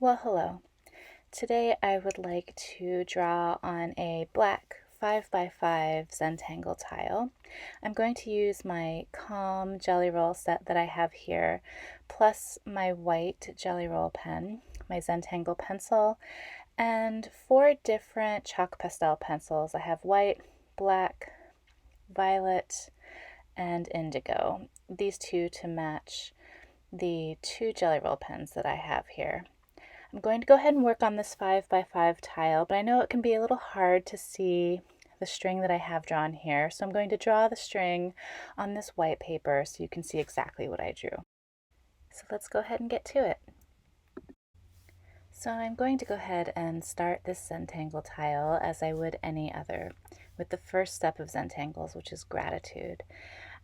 Well, hello. Today I would like to draw on a black 5x5 Zentangle tile. I'm going to use my Calm Jelly Roll set that I have here, plus my white Jelly Roll pen, my Zentangle pencil, and 4 different chalk pastel pencils. I have white, black, violet, and indigo. These two to match the 2 Jelly Roll pens that I have here. I'm going to go ahead and work on this 5x5 tile, but I know it can be a little hard to see the string that I have drawn here, so I'm going to draw the string on this white paper so you can see exactly what I drew. So let's go ahead and get to it. So I'm going to go ahead and start this Zentangle tile as I would any other, with the first step of Zentangles, which is gratitude.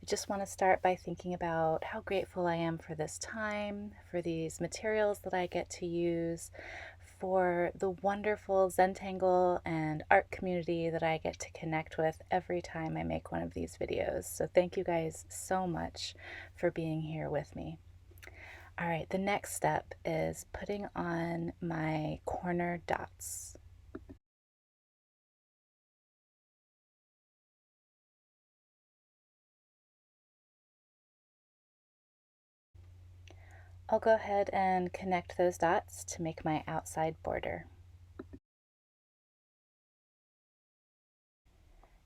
I just want to start by thinking about how grateful I am for this time, for these materials that I get to use, for the wonderful Zentangle and art community that I get to connect with every time I make one of these videos. So thank you guys so much for being here with me. All right, the next step is putting on my corner dots. I'll go ahead and connect those dots to make my outside border.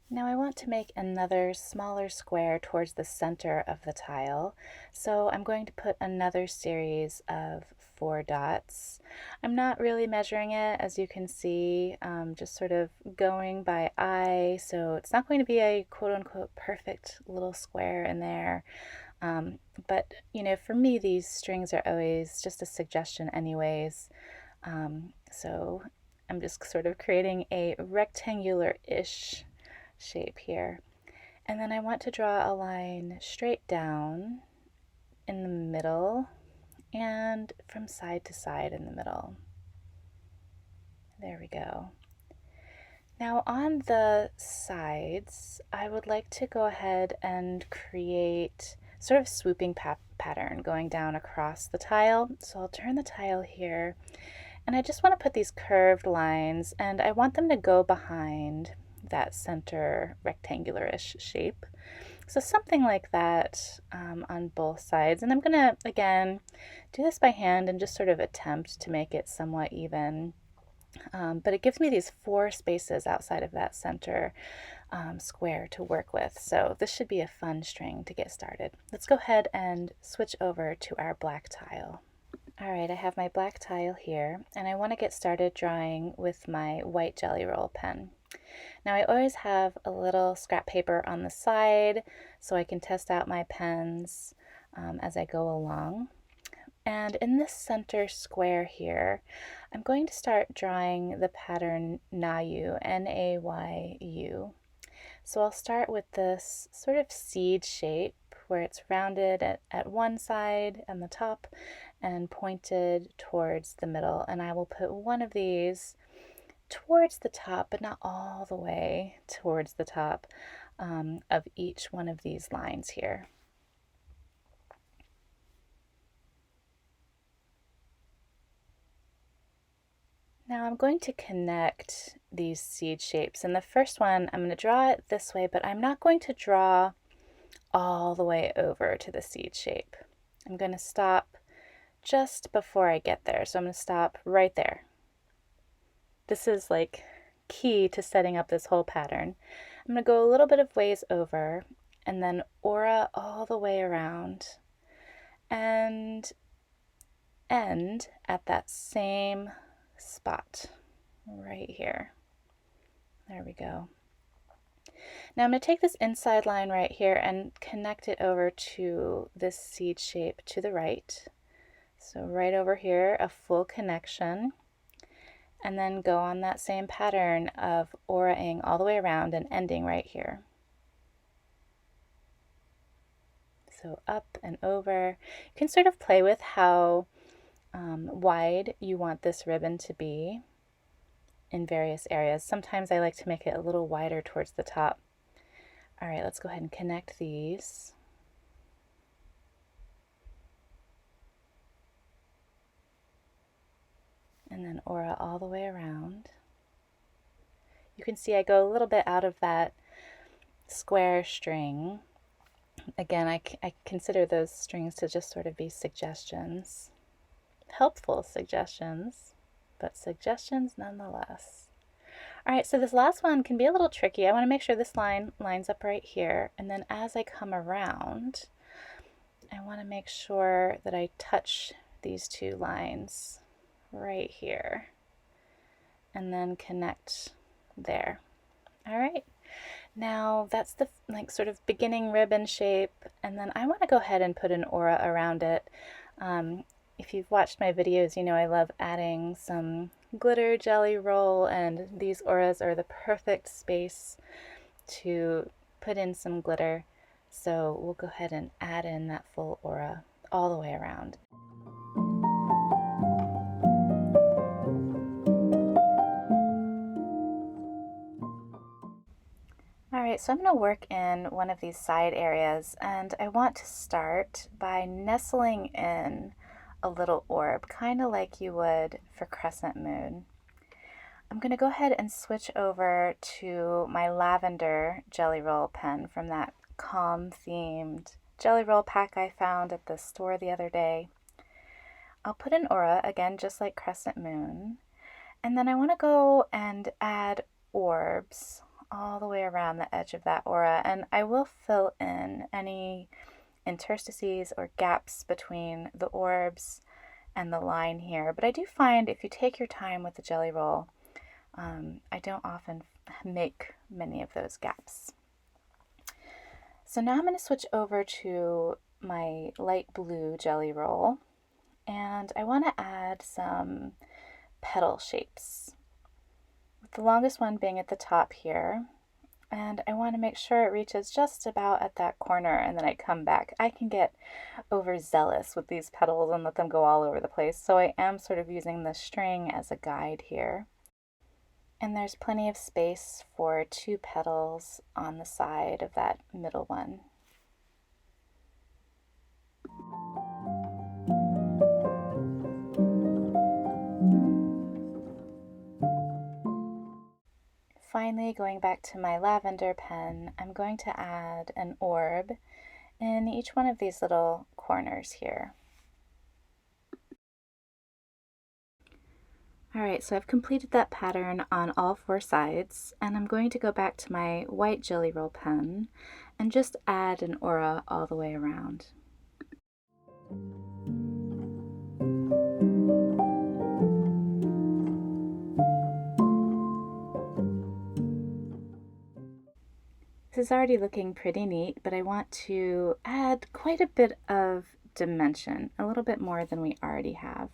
Now I want to make another smaller square towards the center of the tile, so I'm going to put another series of 4 dots. I'm not really measuring it, as you can see, just sort of going by eye, so it's not going to be a quote-unquote perfect little square in there. But, you know, for me, these strings are always just a suggestion anyways. So I'm just sort of creating a rectangular-ish shape here. And then I want to draw a line straight down in the middle and from side to side in the middle. There we go. Now on the sides, I would like to go ahead and create sort of swooping pattern going down across the tile. So I'll turn the tile here, and I just want to put these curved lines, and I want them to go behind that center rectangular-ish shape. So something like that on both sides. And I'm going to, again, do this by hand and just sort of attempt to make it somewhat even. But it gives me these 4 spaces outside of that center square to work with. So this should be a fun string to get started. Let's go ahead and switch over to our black tile. All right, I have my black tile here, and I want to get started drawing with my white Jelly Roll pen. Now I always have a little scrap paper on the side so I can test out my pens as I go along. And in this center square here, I'm going to start drawing the pattern Nayu, N-A-Y-U. So I'll start with this sort of seed shape where it's rounded at one side and the top and pointed towards the middle. And I will put one of these towards the top, but not all the way towards the top of each one of these lines here. Now I'm going to connect these seed shapes, and the first one I'm going to draw it this way, but I'm not going to draw all the way over to the seed shape. I'm going to stop just before I get there, so I'm going to stop right there. This is like key to setting up this whole pattern. I'm going to go a little bit of ways over and then aura all the way around and end at that same spot right here. There we go. Now I'm going to take this inside line right here and connect it over to this seed shape to the right. So right over here, a full connection, and then go on that same pattern of auraing all the way around and ending right here. So up and over. You can sort of play with how wide you want this ribbon to be in various areas. Sometimes I like to make it a little wider towards the top. All right, let's go ahead and connect these. and then aura all the way around. You can see I go a little bit out of that square string. Again, I consider those strings to just sort of be suggestions, helpful suggestions, but suggestions nonetheless. All right, so this last one can be a little tricky. I want to make sure this line lines up right here, and then as I come around, I want to make sure that I touch these two lines right here and then connect there. All right, now that's the like sort of beginning ribbon shape, and then I want to go ahead and put an aura around it. If you've watched my videos, you know I love adding some glitter jelly roll, and these auras are the perfect space to put in some glitter. So we'll go ahead and add in that full aura all the way around. Alright, so I'm going to work in one of these side areas, and I want to start by nestling in a little orb, kind of like you would for crescent moon. I'm going to go ahead and switch over to my lavender jelly roll pen from that calm themed jelly roll pack I found at the store the other day. I'll put an aura, again just like crescent moon, and then I want to go and add orbs all the way around the edge of that aura, and I will fill in any interstices or gaps between the orbs and the line here. But I do find if you take your time with the jelly roll, I don't often make many of those gaps. So now I'm going to switch over to my light blue jelly roll, and I want to add some petal shapes, with the longest one being at the top here. And I want to make sure it reaches just about at that corner, and then I come back. I can get overzealous with these petals and let them go all over the place, so I am sort of using the string as a guide here. And there's plenty of space for two petals on the side of that middle one. Finally, going back to my lavender pen, I'm going to add an orb in each one of these little corners here. Alright, so I've completed that pattern on all four sides, and I'm going to go back to my white jelly roll pen and just add an aura all the way around. This is already looking pretty neat, but I want to add quite a bit of dimension, a little bit more than we already have.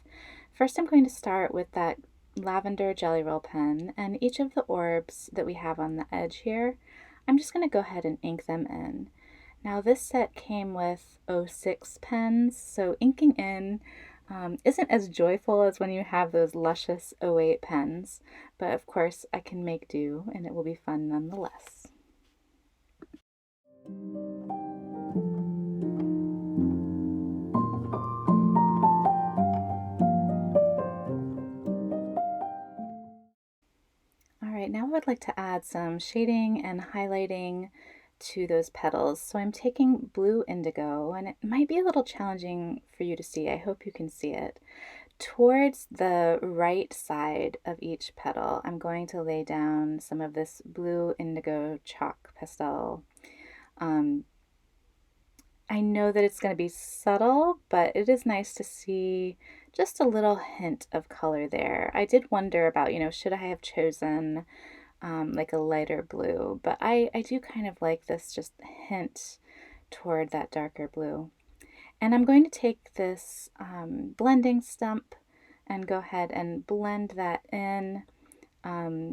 First, I'm going to start with that lavender jelly roll pen, and each of the orbs that we have on the edge here, I'm just going to go ahead and ink them in. Now this set came with 06 pens, so inking in isn't as joyful as when you have those luscious 08 pens, but of course I can make do, and it will be fun nonetheless. Alright, now I would like to add some shading and highlighting to those petals. So I'm taking blue indigo, and it might be a little challenging for you to see. I hope you can see it. Towards the right side of each petal, I'm going to lay down some of this blue indigo chalk pastel. I know that it's going to be subtle, but it is nice to see just a little hint of color there. I did wonder about, should I have chosen like a lighter blue, but I do kind of like this just hint toward that darker blue. And I'm going to take this blending stump and go ahead and blend that in.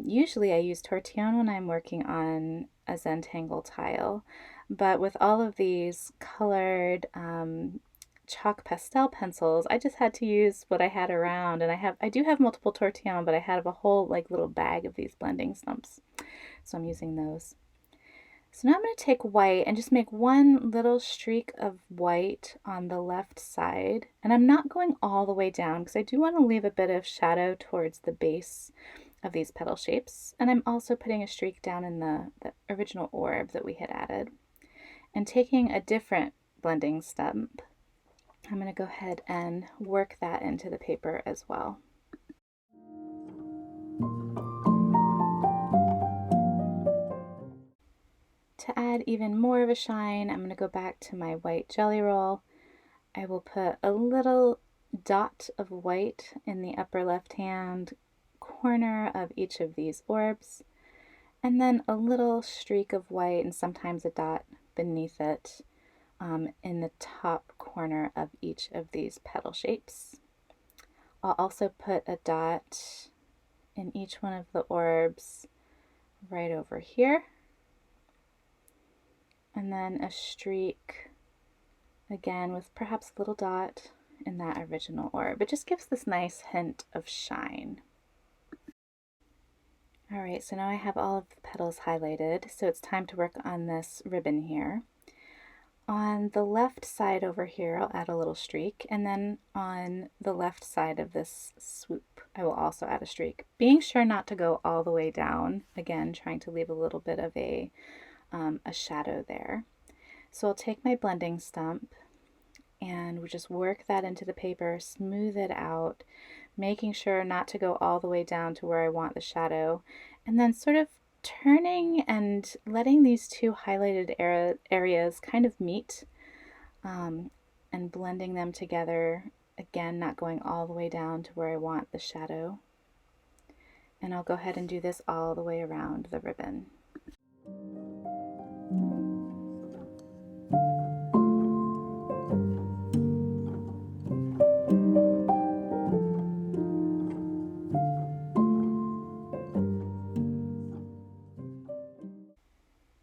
Usually I use tortillon when I'm working on a Zentangle tile, but with all of these colored chalk pastel pencils, I just had to use what I had around, and I do have multiple tortillon, but I have a whole like little bag of these blending stumps, so I'm using those. So now I'm going to take white and just make one little streak of white on the left side. And I'm not going all the way down because I do want to leave a bit of shadow towards the base of these petal shapes. And I'm also putting a streak down in the original orb that we had added. And taking a different blending stump, I'm going to go ahead and work that into the paper as well. To add even more of a shine, I'm going to go back to my white jelly roll. I will put a little dot of white in the upper left hand corner of each of these orbs, and then a little streak of white and sometimes a dot beneath it in the top corner of each of these petal shapes. I'll also put a dot in each one of the orbs right over here, and then a streak again with perhaps a little dot in that original orb. It just gives this nice hint of shine. All right, so now I have all of the petals highlighted, so it's time to work on this ribbon here. On the left side over here, I'll add a little streak, and then on the left side of this swoop, I will also add a streak, being sure not to go all the way down, again, trying to leave a little bit of a shadow there. So I'll take my blending stump and we just work that into the paper, smooth it out, making sure not to go all the way down to where I want the shadow, and then sort of turning and letting these two highlighted areas kind of meet and blending them together, again not going all the way down to where I want the shadow. And I'll go ahead and do this all the way around the ribbon.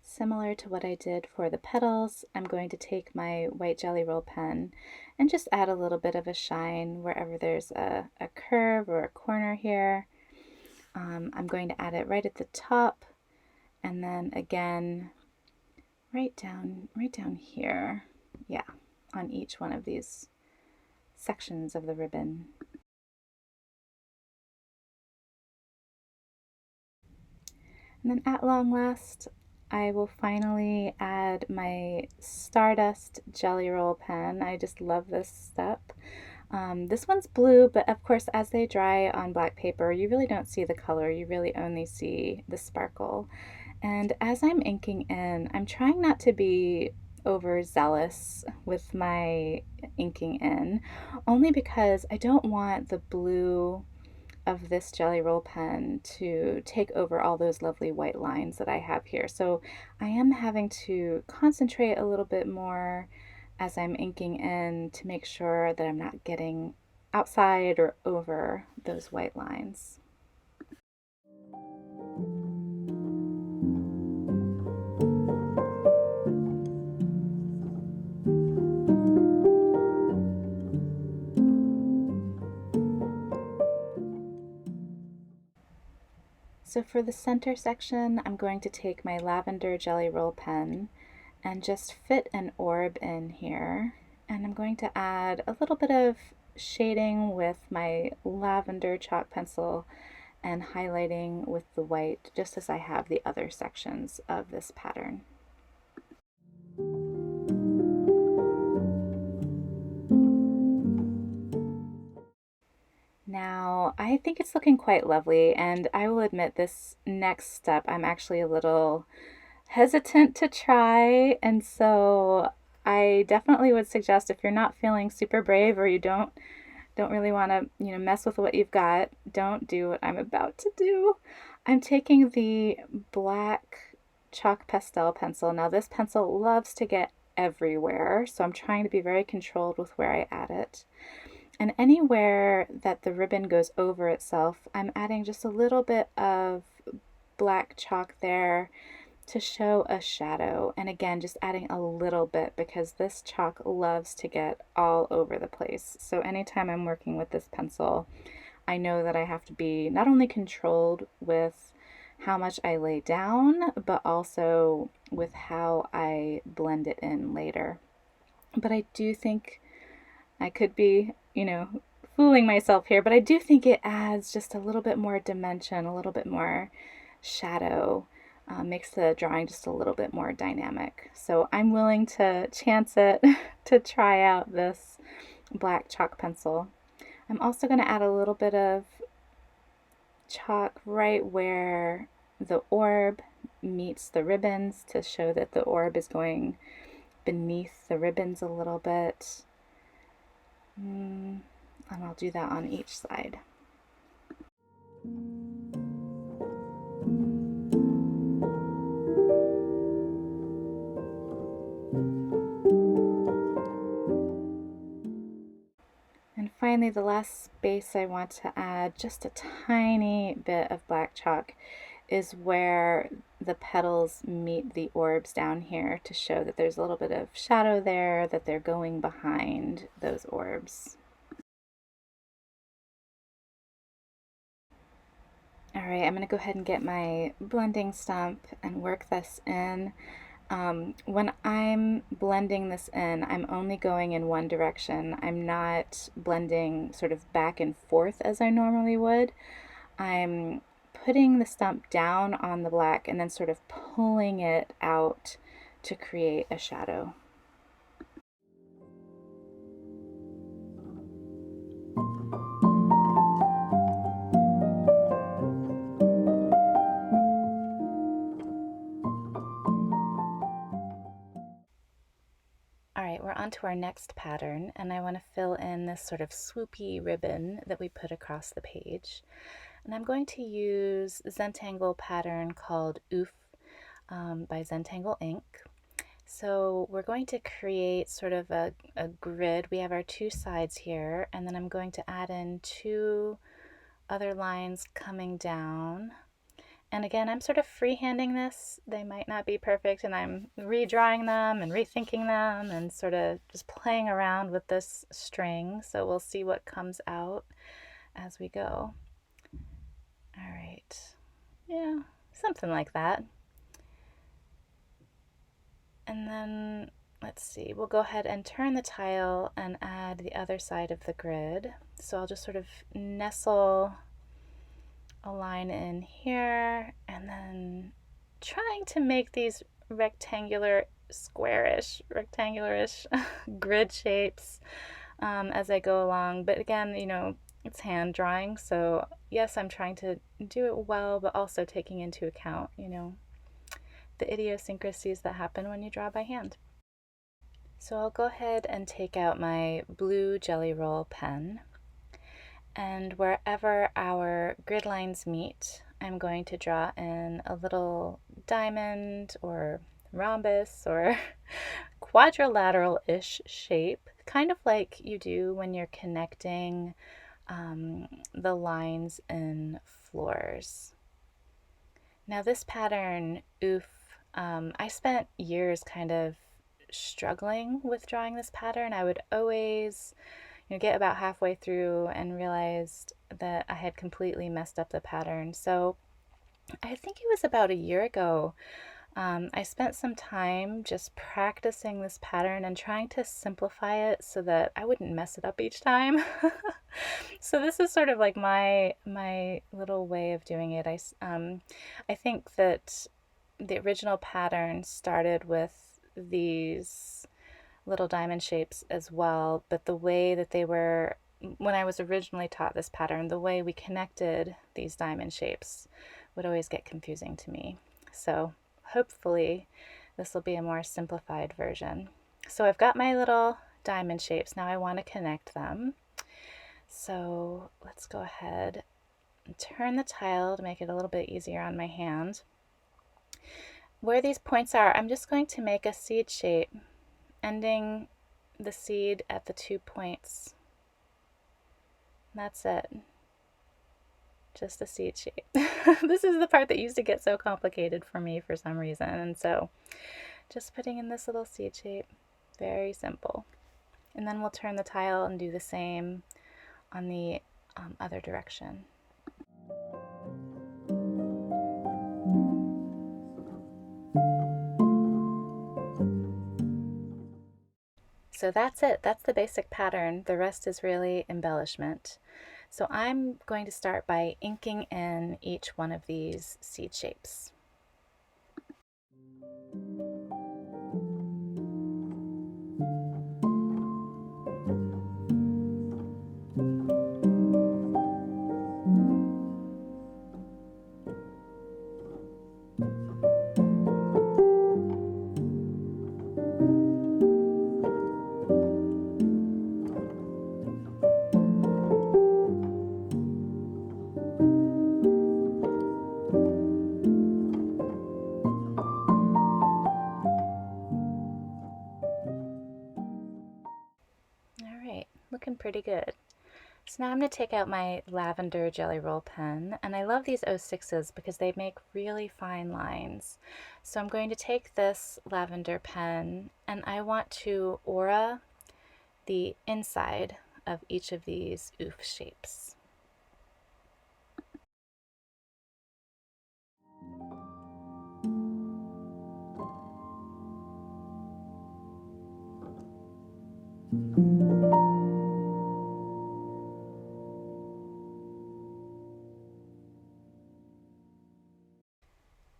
Similar to what I did for the petals, I'm going to take my white jelly roll pen and just add a little bit of a shine wherever there's a curve or a corner here. I'm going to add it right at the top, and then again right down here, yeah, on each one of these sections of the ribbon. And then at long last, I will finally add my Stardust Jelly Roll pen. I just love this step. This one's blue, but of course as they dry on black paper, you really don't see the color, you really only see the sparkle. And as I'm inking in, I'm trying not to be overzealous with my inking in, only because I don't want the blue of this jelly roll pen to take over all those lovely white lines that I have here. So I am having to concentrate a little bit more as I'm inking in to make sure that I'm not getting outside or over those white lines. So for the center section, I'm going to take my lavender jelly roll pen and just fit an orb in here. And I'm going to add a little bit of shading with my lavender chalk pencil and highlighting with the white, just as I have the other sections of this pattern. Now, I think it's looking quite lovely, and I will admit this next step I'm actually a little hesitant to try, and so I definitely would suggest if you're not feeling super brave or you don't really want to, mess with what you've got, don't do what I'm about to do. I'm taking the black chalk pastel pencil. Now this pencil loves to get everywhere, so I'm trying to be very controlled with where I add it. And anywhere that the ribbon goes over itself, I'm adding just a little bit of black chalk there to show a shadow. And again, just adding a little bit because this chalk loves to get all over the place. So anytime I'm working with this pencil, I know that I have to be not only controlled with how much I lay down, but also with how I blend it in later. But I do think I could be, fooling myself here, but I do think it adds just a little bit more dimension, a little bit more shadow, makes the drawing just a little bit more dynamic. So I'm willing to chance it to try out this black chalk pencil. I'm also going to add a little bit of chalk right where the orb meets the ribbons to show that the orb is going beneath the ribbons a little bit. And I'll do that on each side. And finally, the last space I want to add just a tiny bit of black chalk is where the petals meet the orbs down here to show that there's a little bit of shadow there, that they're going behind those orbs. All right, I'm going to go ahead and get my blending stump and work this in. When I'm blending this in, I'm only going in one direction. I'm not blending sort of back and forth as I normally would. I'm putting the stump down on the black and then sort of pulling it out to create a shadow. All right, we're on to our next pattern, and I want to fill in this sort of swoopy ribbon that we put across the page. And I'm going to use a Zentangle pattern called Oof by Zentangle ink. So we're going to create sort of a grid. We have our two sides here, and then I'm going to add in two other lines coming down. And again, I'm sort of freehanding this. They might not be perfect, and I'm redrawing them and rethinking them and sort of just playing around with this string. So we'll see what comes out as we go. All right. Yeah, something like that. And then let's see, we'll go ahead and turn the tile and add the other side of the grid. So I'll just sort of nestle a line in here and then trying to make these rectangularish grid shapes as I go along. But again, it's hand drawing, so yes, I'm trying to do it well, but also taking into account, the idiosyncrasies that happen when you draw by hand. So I'll go ahead and take out my blue Jelly Roll pen, and wherever our grid lines meet, I'm going to draw in a little diamond or rhombus or quadrilateral-ish shape, kind of like you do when you're connecting the lines in floors. Now this pattern, Oof, I spent years kind of struggling with drawing this pattern. I would always get about halfway through and realized that I had completely messed up the pattern. So I think it was about a year ago, I spent some time just practicing this pattern and trying to simplify it so that I wouldn't mess it up each time. So this is sort of like my little way of doing it. I think that the original pattern started with these little diamond shapes as well, but the way that they were, when I was originally taught this pattern, the way we connected these diamond shapes would always get confusing to me. So hopefully this will be a more simplified version. So I've got my little diamond shapes. Now I want to connect them. So let's go ahead and turn the tile to make it a little bit easier on my hand. Where these points are, I'm just going to make a seed shape, ending the seed at the 2 points. That's it. Just a seed shape. This is the part that used to get so complicated for me for some reason, and so just putting in this little seed shape, very simple. And then we'll turn the tile and do the same on the other direction. so that's it. That's the basic pattern. The rest is really embellishment. So I'm going to start by inking in each one of these seed shapes. All right, looking pretty good. So now I'm going to take out my lavender Jelly Roll pen, and I love these 06s because they make really fine lines. So I'm going to take this lavender pen and I want to aura the inside of each of these oof shapes.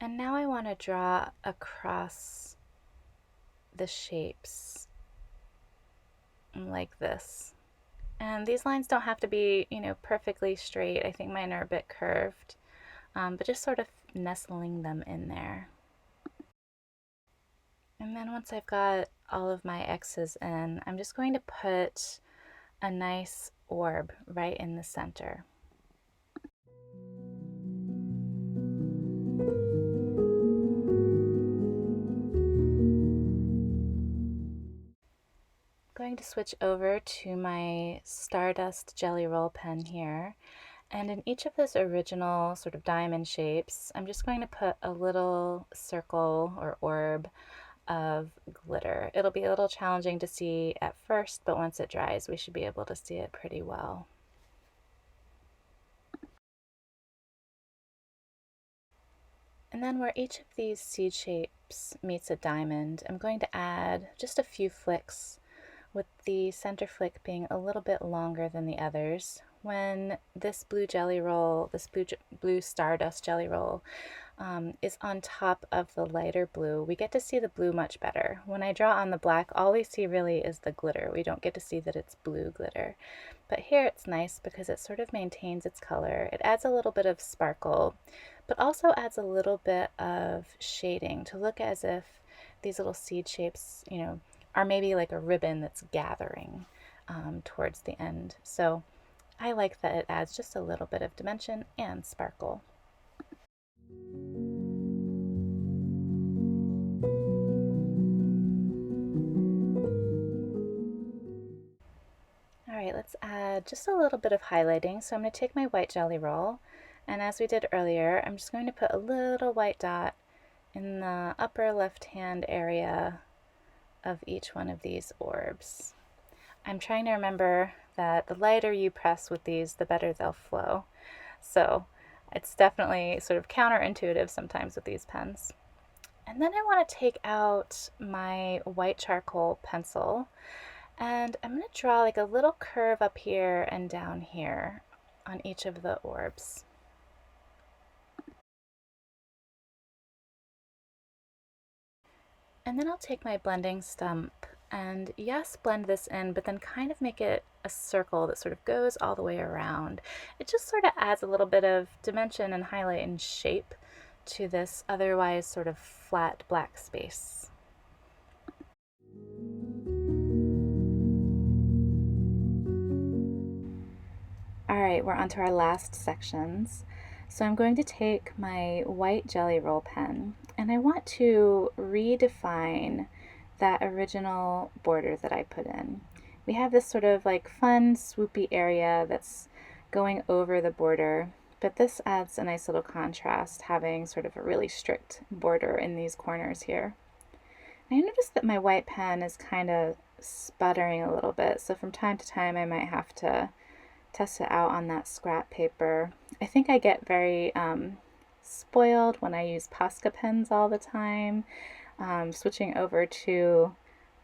And now I want to draw across the shapes like this. And these lines don't have to be, perfectly straight. I think mine are a bit curved, but just sort of nestling them in there. And then once I've got all of my X's in, I'm just going to put a nice orb right in the center. Going to switch over to my Stardust Jelly Roll pen here, and in each of those original sort of diamond shapes, I'm just going to put a little circle or orb of glitter. It'll be a little challenging to see at first, but once it dries, we should be able to see it pretty well. And then where each of these seed shapes meets a diamond, I'm going to add just a few flicks, with the center flick being a little bit longer than the others. When this blue jelly roll, this blue Stardust Jelly Roll, is on top of the lighter blue, we get to see the blue much better. When I draw on the black, all we see really is the glitter. We don't get to see that it's blue glitter. But here it's nice because it sort of maintains its color. It adds a little bit of sparkle, but also adds a little bit of shading to look as if these little seed shapes, are maybe like a ribbon that's gathering towards the end. So I like that it adds just a little bit of dimension and sparkle. All right, let's add just a little bit of highlighting. So I'm going to take my white jelly roll, and as we did earlier, I'm just going to put a little white dot in the upper left-hand area of each one of these orbs. I'm trying to remember that the lighter you press with these, the better they'll flow. So it's definitely sort of counterintuitive sometimes with these pens. And then I want to take out my white charcoal pencil, and I'm going to draw like a little curve up here and down here on each of the orbs. And then I'll take my blending stump and yes, blend this in, but then kind of make it a circle that sort of goes all the way around. It just sort of adds a little bit of dimension and highlight and shape to this otherwise sort of flat black space. All right, we're on to our last sections. So I'm going to take my white jelly roll pen and I want to redefine that original border that I put in. We have this sort of like fun swoopy area that's going over the border, but this adds a nice little contrast, having sort of a really strict border in these corners here. I noticed that my white pen is kind of sputtering a little bit, so from time to time I might have to test it out on that scrap paper. I think I get very spoiled when I use Posca pens all the time. Switching over to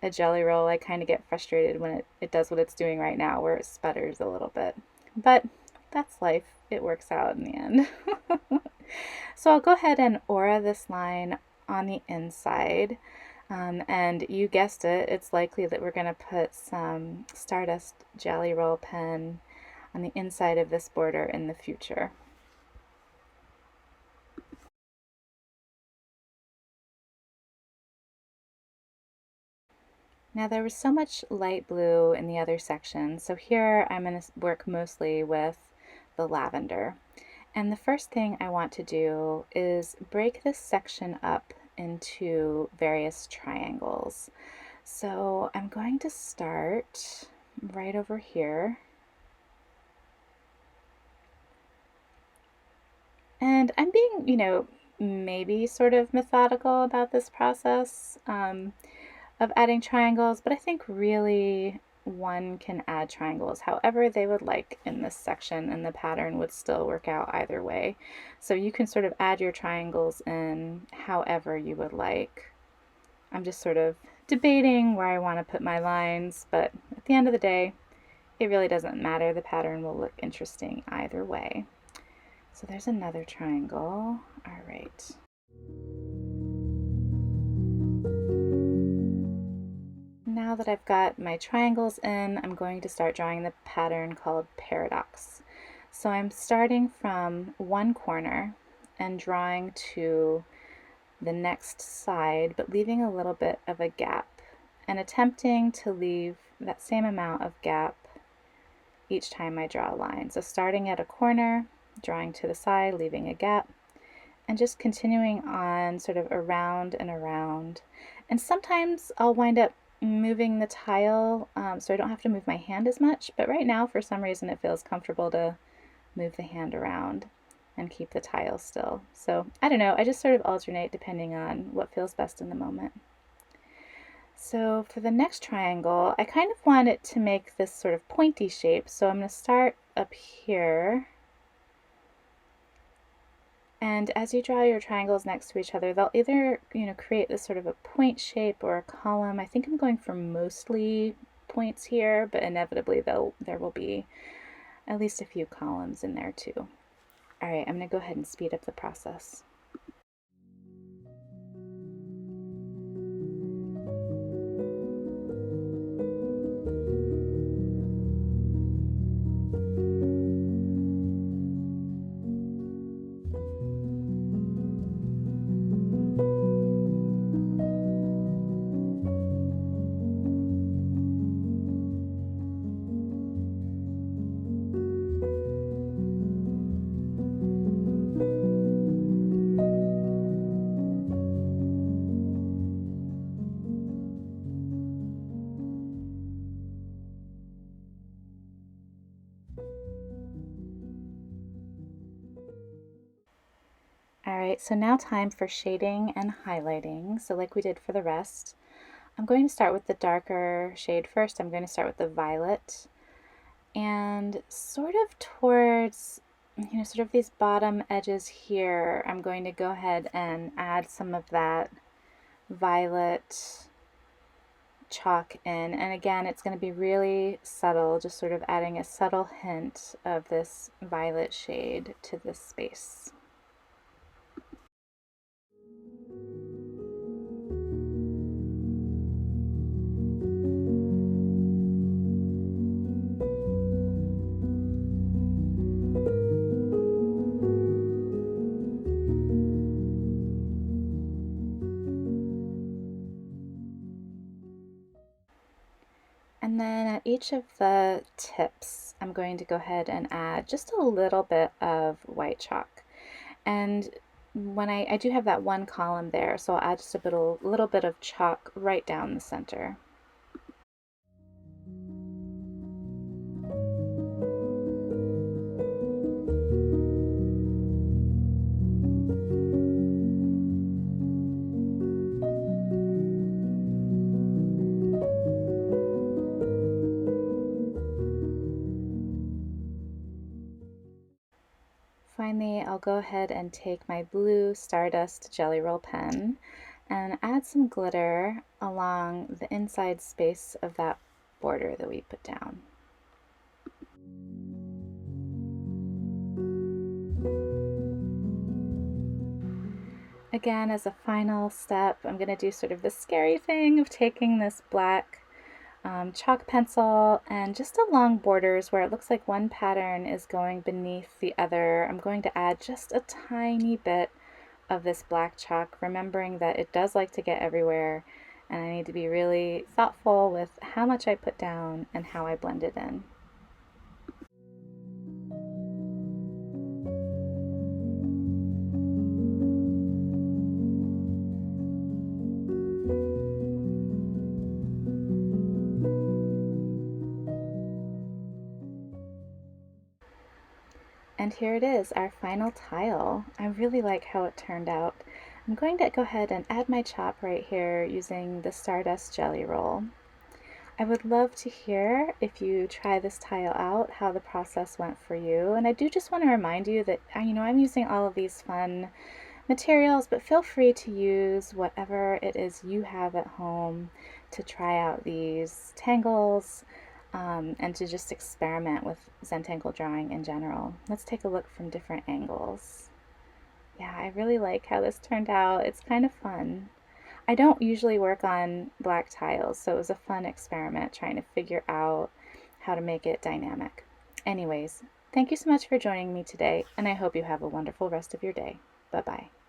a jelly roll, I kind of get frustrated when it does what it's doing right now, where it sputters a little bit. But that's life. It works out in the end. So I'll go ahead and aura this line on the inside. And you guessed it, it's likely that we're going to put some Stardust Jelly Roll pen on the inside of this border in the future. Now there was so much light blue in the other section, so here I'm going to work mostly with the lavender. And the first thing I want to do is break this section up into various triangles. So I'm going to start right over here. And I'm being, maybe sort of methodical about this process of adding triangles, but I think really one can add triangles however they would like in this section, and the pattern would still work out either way. So you can sort of add your triangles in however you would like. I'm just sort of debating where I want to put my lines, but at the end of the day, it really doesn't matter. The pattern will look interesting either way. So there's another triangle. All right. Now that I've got my triangles in, I'm going to start drawing the pattern called Paradox. So I'm starting from one corner and drawing to the next side, but leaving a little bit of a gap and attempting to leave that same amount of gap each time I draw a line. So starting at a corner, drawing to the side, leaving a gap, and just continuing on sort of around and around. And sometimes I'll wind up moving the tile so I don't have to move my hand as much, but right now for some reason it feels comfortable to move the hand around and keep the tile still. So I don't know, I just sort of alternate depending on what feels best in the moment. So for the next triangle, I kind of want it to make this sort of pointy shape, so I'm going to start up here. And as you draw your triangles next to each other, they'll either, create this sort of a point shape or a column. I think I'm going for mostly points here, but inevitably there will be at least a few columns in there too. All right, I'm going to go ahead and speed up the process. All right, so now time for shading and highlighting. So like we did for the rest, I'm going to start with the darker shade first. I'm going to start with the violet, and sort of towards, sort of these bottom edges here, I'm going to go ahead and add some of that violet chalk in. And again, it's going to be really subtle, just sort of adding a subtle hint of this violet shade to this space. And then at each of the tips, I'm going to go ahead and add just a little bit of white chalk. And when I do have that one column there, so I'll add just a little bit of chalk right down the center. Finally, I'll go ahead and take my blue Stardust Jelly Roll pen, and add some glitter along the inside space of that border that we put down. Again, as a final step, I'm going to do sort of the scary thing of taking this black chalk pencil and just along borders where it looks like one pattern is going beneath the other. I'm going to add just a tiny bit of this black chalk, remembering that it does like to get everywhere, and I need to be really thoughtful with how much I put down and how I blend it in. And here it is, our final tile. I really like how it turned out. I'm going to go ahead and add my chop right here using the Stardust Jelly Roll. I would love to hear, if you try this tile out, how the process went for you. And I do just want to remind you that, I'm using all of these fun materials, but feel free to use whatever it is you have at home to try out these tangles, and to just experiment with Zentangle drawing in general. Let's take a look from different angles. Yeah, I really like how this turned out. It's kind of fun. I don't usually work on black tiles, so it was a fun experiment trying to figure out how to make it dynamic. Anyways, thank you so much for joining me today, and I hope you have a wonderful rest of your day. Bye-bye.